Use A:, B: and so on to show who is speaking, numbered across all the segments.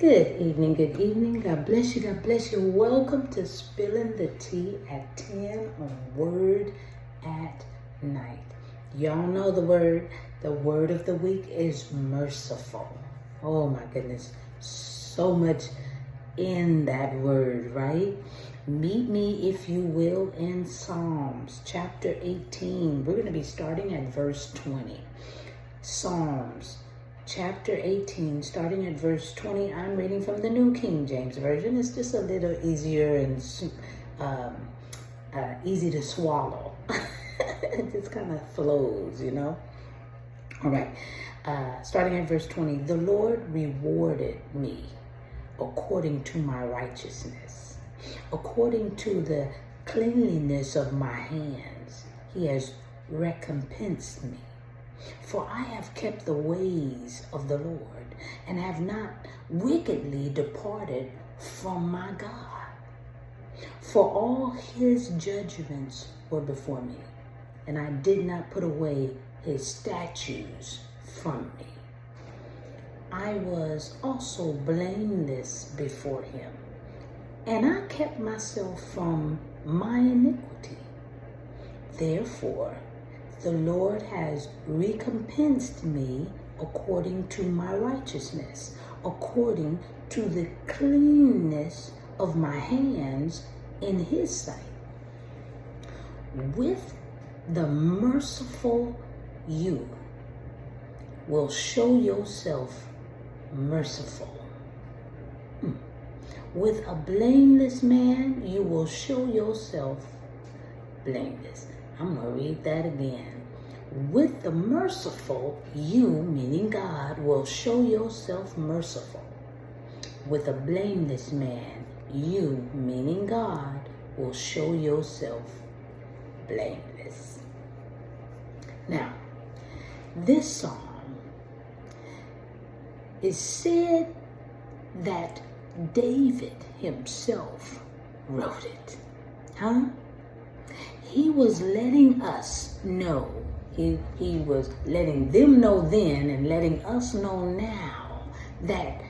A: Good evening, good evening. God bless you, God bless you. Welcome to Spilling the Tea at 10 on Word at Night. Y'all know the word. The word of the week is merciful. Oh my goodness. So much in that word, right? Meet me, if you will, in Psalms chapter 18. We're going to be starting at verse 20. Psalms chapter 18, starting at verse 20. I'm reading from the New King James Version. It's just a little easier and easy to swallow. It just kind of flows, you know. All right. Starting at verse 20. The Lord rewarded me according to my righteousness, according to the cleanliness of my hands. He has recompensed me. For I have kept the ways of the Lord, and have not wickedly departed from my God. For all his judgments were before me, and I did not put away his statutes from me. I was also blameless before him, and I kept myself from my iniquity. Therefore, the Lord has recompensed me according to my righteousness, according to the cleanness of my hands in his sight. With the merciful you will show yourself merciful. With a blameless man, you will show yourself blameless. I'm going to read that again. With the merciful, you, meaning God, will show yourself merciful. With a blameless man, you, meaning God, will show yourself blameless. Now, this psalm is said that David himself wrote it. He was letting us know. He was letting them know then and letting us know now that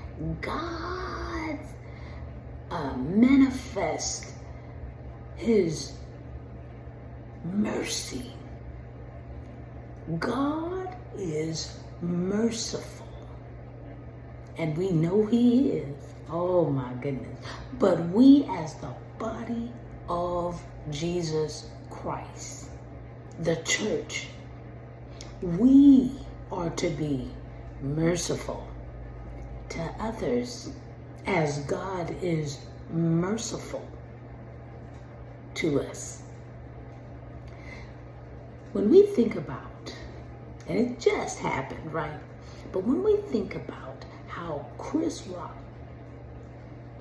A: God manifests his mercy. God is merciful. And we know he is. Oh my goodness. But we as the body of Jesus Christ, the church, we are to be merciful to others as God is merciful to us. When we think about, and it just happened, right? But when we think about how Chris Rock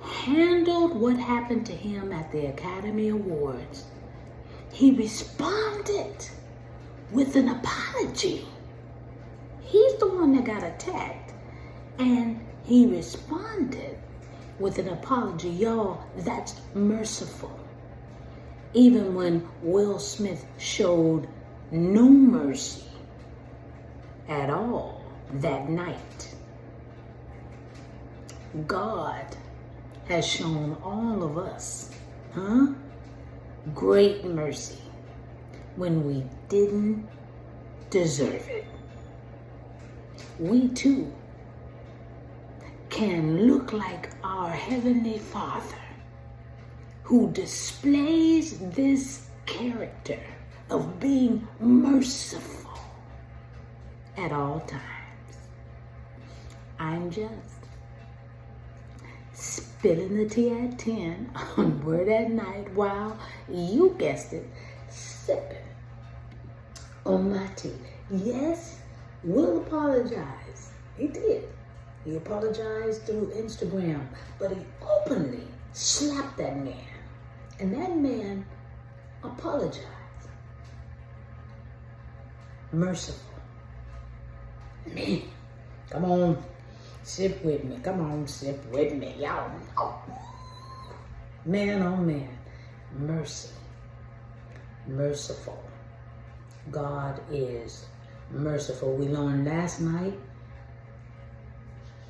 A: handled what happened to him at the Academy Awards, he responded with an apology. He's the one that got attacked, and he responded with an apology. Y'all, that's merciful. Even when Will Smith showed no mercy at all that night, God has shown all of us, great mercy when we didn't deserve it. We too can look like our Heavenly Father, who displays this character of being merciful at all times. I'm just spilling the tea at 10 on Word at Night while, you guessed it, sipping on my tea. Yes, Will apologize. He did. He apologized through Instagram, but he openly slapped that man. And that man apologized. Merciful. Man, come on. Sip with me. Come on, sip with me. Y'all know. Man, oh man. Mercy. Merciful. God is merciful. We learned last night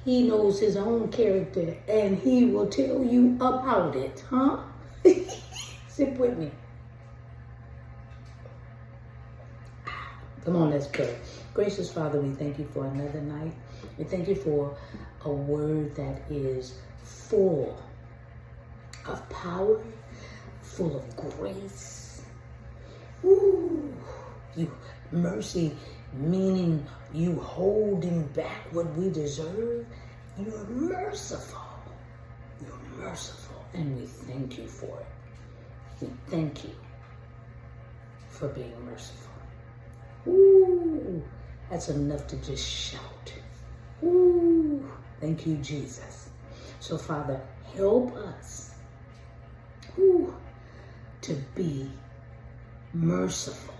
A: He knows his own character and he will tell you about it, huh? Sit with me. Come on, let's pray. Gracious Father, we thank you for another night. We thank you for a word that is full of power, full of grace. Ooh, you mercy, meaning you holding back what we deserve. You're merciful. You're merciful, and we thank you for it. We thank you for being merciful. Ooh, that's enough to just shout. Ooh, thank you, Jesus. So, Father, help us to be merciful.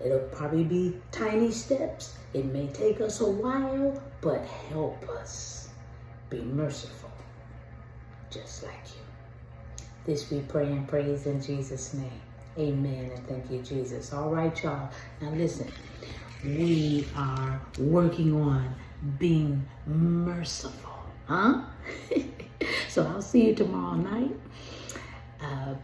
A: It'll probably be tiny steps. It may take us a while, but help us be merciful, just like you. This we pray and praise in Jesus' name. Amen, and thank you, Jesus. All right, y'all. Now listen, we are working on being merciful, huh? So I'll see you tomorrow night.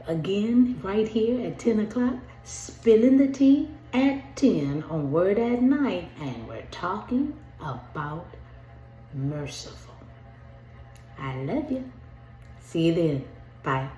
A: Again, right here at 10 o'clock, spilling the tea at 10 on Word at Night, and we're talking about merciful. I love you. See you then. Bye.